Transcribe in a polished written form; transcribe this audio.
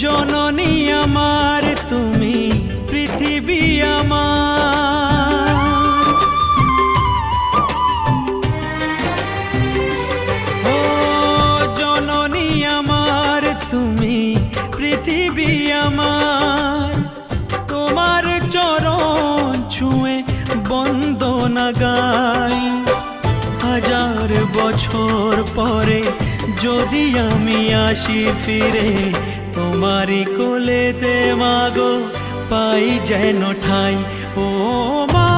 জননী আমার তুমি পৃথিবী আমার। ও জননী আমার তুমি পৃথিবী আমার, তোমার চরণ ছুঁয়ে বন্দনা গাই। হাজার বছর পরে যদি আমি আসি ফিরে, তোমারই কোলেতে মাগো পাই যেন ঠাই। ও মা